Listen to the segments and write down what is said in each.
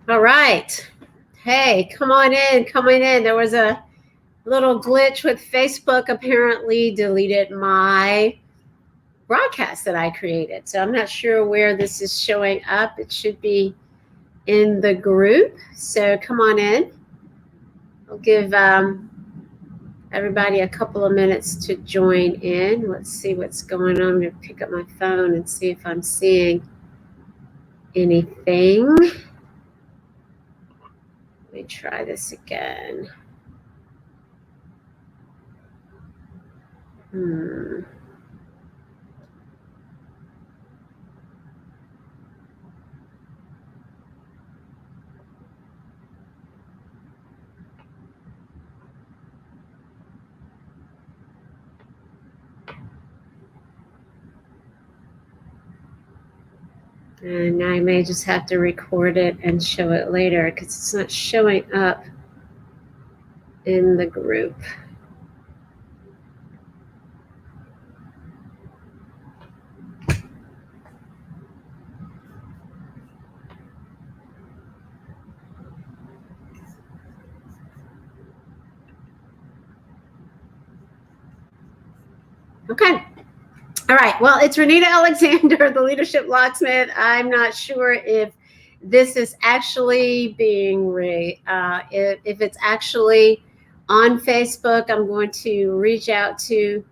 All right. Hey, come on in, coming in. There was a little glitch with Facebook, apparently deleted my broadcast that I created. So I'm not sure where this is showing up. It should be in the group. So come on in. I'll give everybody a couple of minutes to join in. Let's see what's going on. I'm going to pick up my phone and see if I'm seeing anything. Let me try this again. And I may just have to record it and show it later because it's not showing up in the group. Okay. All right. Well, it's Renita Alexander, the Leadership Locksmith. I'm not sure if this is actually being if it's actually on Facebook. I'm going to reach out to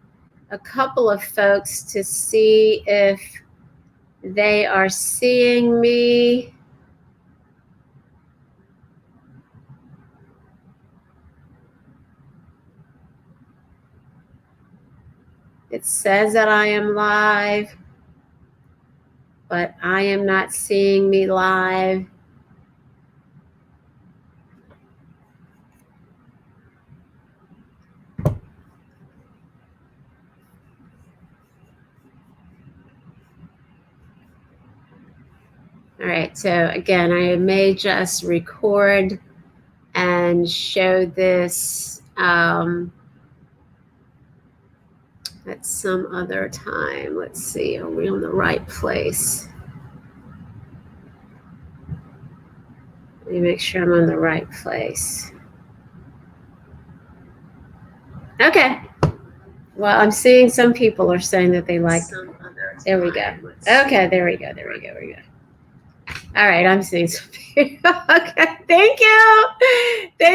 a couple of folks to see if they are seeing me. It says that I am live, but I am not seeing me live. All right, so again, I may just record and show this at some other time. Let's see, are we on the right place? Let me make sure I'm on the right place. Okay. Well, I'm seeing some people are saying that they like some other. There we go. Okay, there we go. All right, I'm seeing some people. Okay, thank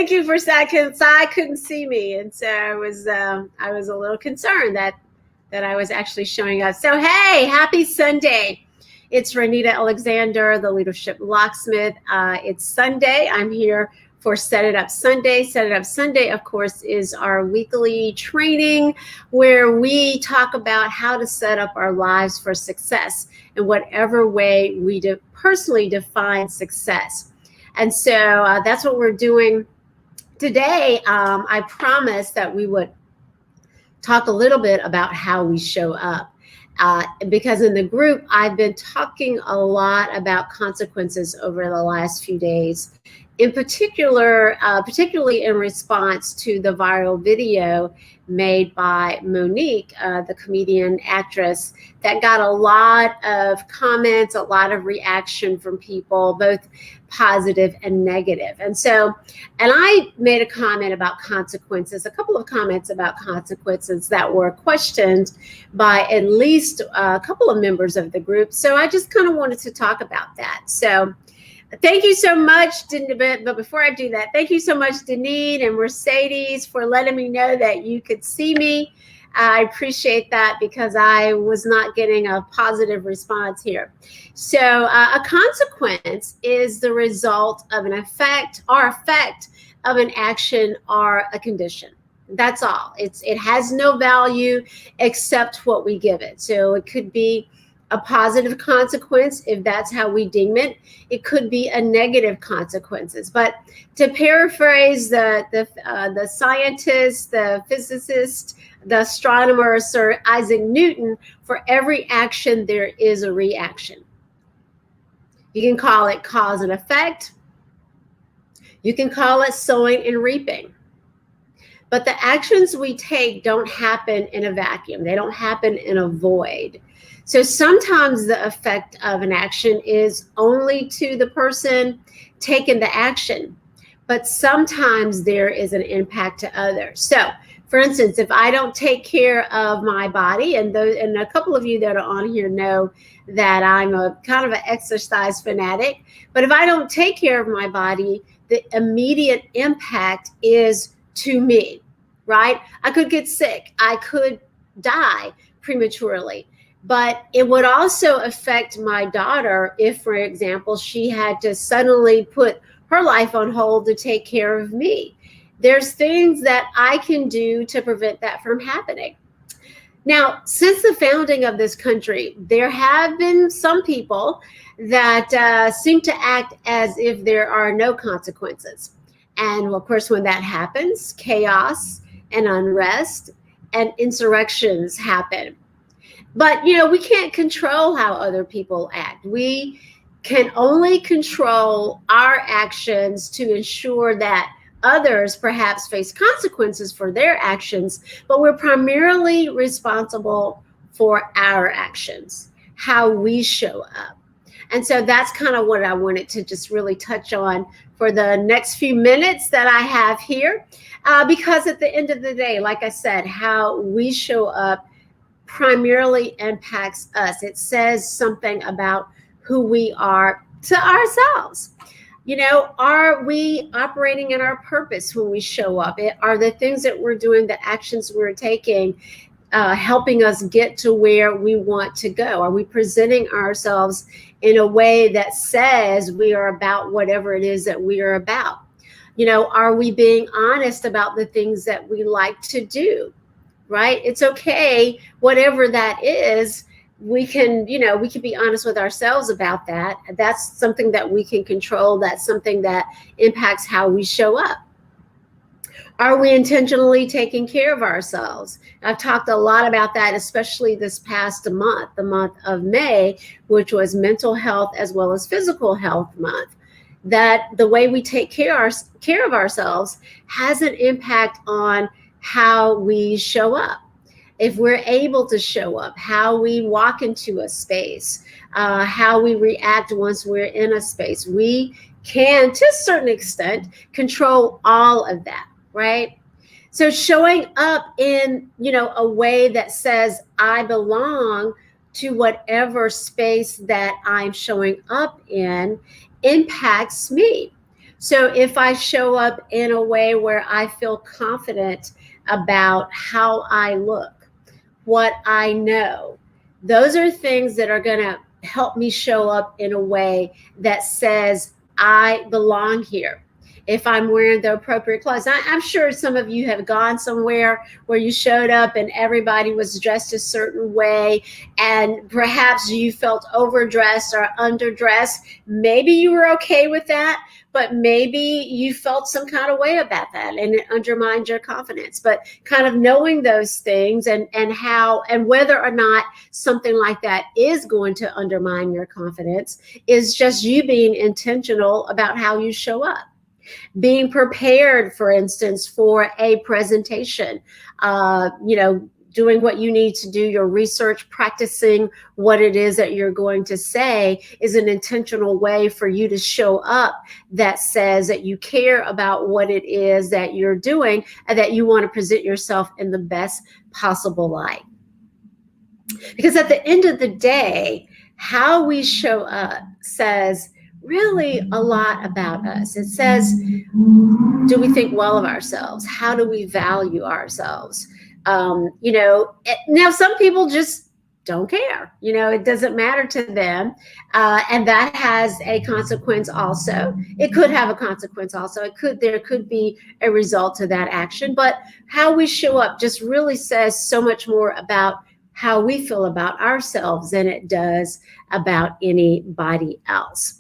you for saying. I couldn't see me, and so I was a little concerned that I was actually showing up. So hey, happy Sunday! It's Renita Alexander, the Leadership Locksmith. It's Sunday. I'm here for Set It Up Sunday. Set It Up Sunday, of course, is our weekly training where we talk about how to set up our lives for success in whatever way we personally define success. And so that's what we're doing today. I promised that we would talk a little bit about how we show up. Because in the group, I've been talking a lot about consequences over the last few days. In particular, particularly in response to the viral video made by Monique, the comedian actress, that got a lot of comments, a lot of reaction from people, both positive and negative. And I made a comment about consequences, a couple of comments about consequences that were questioned by at least a couple of members of the group. So I just kind of wanted to talk about that. So thank you so much, but before I do that, thank you so much, Deneen and Mercedes, for letting me know that you could see me. I appreciate that because I was not getting a positive response here. So a consequence is the result of an effect of an action or a condition. That's all. It has no value except what we give it. So it could be a positive consequence if that's how we deem it. It could be a negative consequences. But to paraphrase the scientist, the physicist, the astronomer, Sir Isaac Newton, for every action there is a reaction. You can call it cause and effect. You can call it sowing and reaping. But the actions we take don't happen in a vacuum. They don't happen in a void. So sometimes the effect of an action is only to the person taking the action, but sometimes there is an impact to others. So, for instance, if I don't take care of my body, and a couple of you that are on here know that I'm a kind of an exercise fanatic, but if I don't take care of my body, the immediate impact is to me, right? I could get sick. I could die prematurely. But it would also affect my daughter if, for example, she had to suddenly put her life on hold to take care of me. There's things that I can do to prevent that from happening. Now, since the founding of this country, there have been some people that seem to act as if there are no consequences. And of course, when that happens, chaos and unrest and insurrections happen. But, we can't control how other people act. We can only control our actions to ensure that others perhaps face consequences for their actions, but we're primarily responsible for our actions, how we show up. And so that's kind of what I wanted to just really touch on for the next few minutes that I have here. Because at the end of the day, like I said, how we show up primarily impacts us. It says something about who we are to ourselves. Are we operating in our purpose when we show up? Are the things that we're doing, the actions we're taking, helping us get to where we want to go? Are we presenting ourselves in a way that says we are about whatever it is that we are about? Are we being honest about the things that we like to do? Right? It's okay, whatever that is. We can be honest with ourselves about that. That's something that we can control. That's something that impacts how we show up. Are we intentionally taking care of ourselves? I've talked a lot about that, especially this past month, the month of May, which was mental health as well as physical health month. That the way we take care of ourselves has an impact on how we show up. If we're able to show up, how we walk into a space, how we react once we're in a space, we can, to a certain extent, control all of that, right? So showing up in, a way that says I belong to whatever space that I'm showing up in impacts me. So if I show up in a way where I feel confident about how I look, what I know, those are things that are going to help me show up in a way that says I belong here. If I'm wearing the appropriate clothes, I'm sure some of you have gone somewhere where you showed up and everybody was dressed a certain way, and perhaps you felt overdressed or underdressed. Maybe you were okay with that, but maybe you felt some kind of way about that and it undermined your confidence. But kind of knowing those things and how and whether or not something like that is going to undermine your confidence is just you being intentional about how you show up. Being prepared, for instance, for a presentation, doing what you need to do, your research, practicing what it is that you're going to say is an intentional way for you to show up that says that you care about what it is that you're doing and that you want to present yourself in the best possible light. Because at the end of the day, how we show up says really a lot about us. It says, do we think well of ourselves? How do we value ourselves? Now some people just don't care. It doesn't matter to them. And that has a consequence also. It could have a consequence also. There could be a result to that action. But how we show up just really says so much more about how we feel about ourselves than it does about anybody else.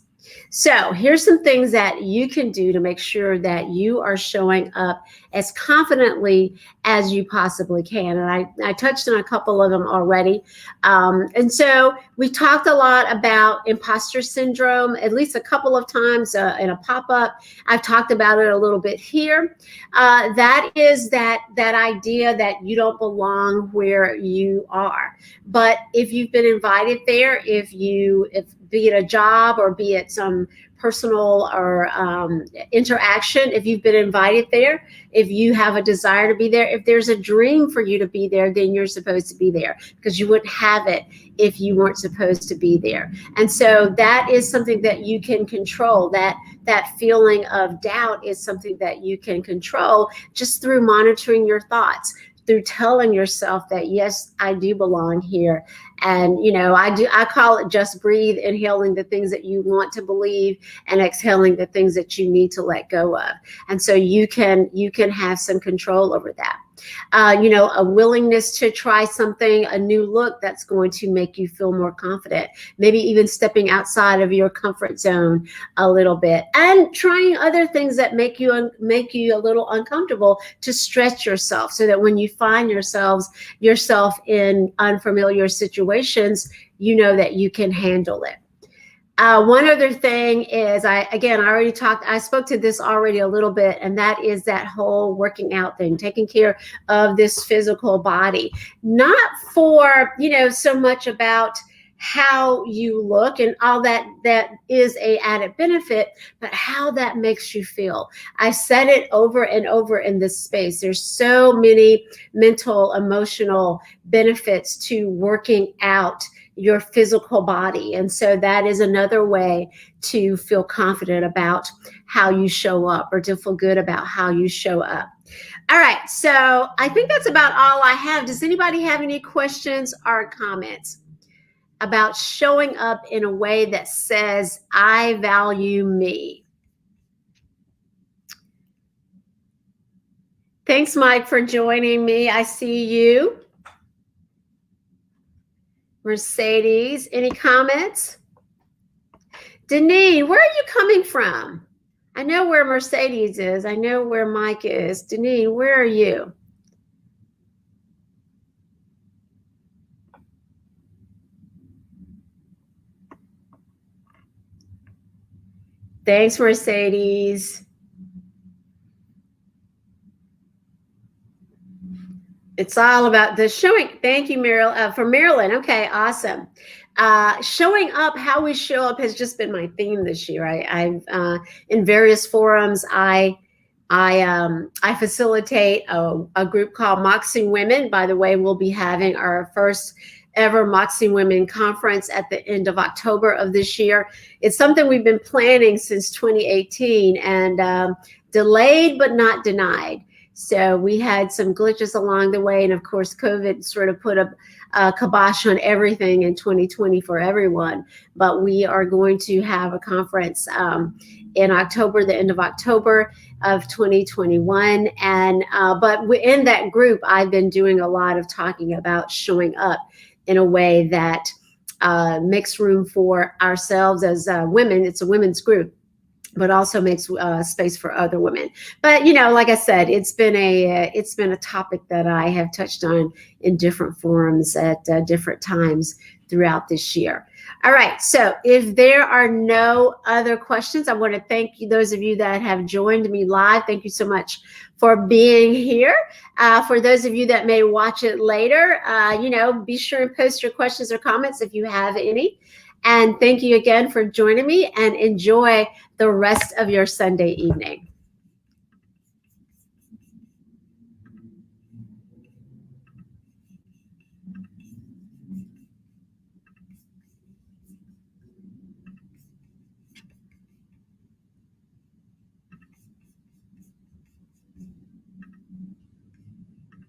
So here's some things that you can do to make sure that you are showing up as confidently as you possibly can. And I touched on a couple of them already. And so we talked a lot about imposter syndrome, at least a couple of times in a pop-up. I've talked about it a little bit here. That is that idea that you don't belong where you are. But if you've been invited there, if be it a job or be it some personal or interaction, if you've been invited there, if you have a desire to be there, if there's a dream for you to be there, then you're supposed to be there, because you wouldn't have it if you weren't supposed to be there. And so that is something that you can control. That feeling of doubt is something that you can control just through monitoring your thoughts, through telling yourself that, yes, I do belong here. And, I call it just breathe, inhaling the things that you want to believe and exhaling the things that you need to let go of. And so you can have some control over that. A willingness to try something, a new look that's going to make you feel more confident, maybe even stepping outside of your comfort zone a little bit, and trying other things that make you a little uncomfortable, to stretch yourself so that when you find yourself in unfamiliar situations, you know that you can handle it. One other thing is, I spoke to this already a little bit, and that is that whole working out thing, taking care of this physical body, not for, so much about how you look and all that is a added benefit, but how that makes you feel. I said it over and over in this space. There's so many mental, emotional benefits to working out your physical body. And so that is another way to feel confident about how you show up, or to feel good about how you show up. All right, so I think that's about all I have. Does anybody have any questions or comments about showing up in a way that says, I value me? Thanks, Mike, for joining me. I see you. Mercedes, any comments? Deneen, where are you coming from? I know where Mercedes is. I know where Mike is. Deneen, where are you? Thanks, Mercedes. It's all about the showing. Thank you, Meryl, for Marilyn. Okay, awesome. Showing up, how we show up has just been my theme this year. I've in various forums, I facilitate a group called Moxie Women. By the way, we'll be having our first ever Moxie Women conference at the end of October of this year. It's something we've been planning since 2018, and delayed but not denied. So we had some glitches along the way, and of course, COVID sort of put a kibosh on everything in 2020 for everyone. But we are going to have a conference in October, the end of October of 2021. And but in that group, I've been doing a lot of talking about showing up in a way that makes room for ourselves as women. It's a women's group, but also makes space for other women. But like I said, it's been a topic that I have touched on in different forums at different times throughout this year. All right, so if there are no other questions, I want to thank you, those of you that have joined me live. Thank you so much for being here. For those of you that may watch it later, be sure and post your questions or comments if you have any. And thank you again for joining me, and enjoy the rest of your Sunday evening.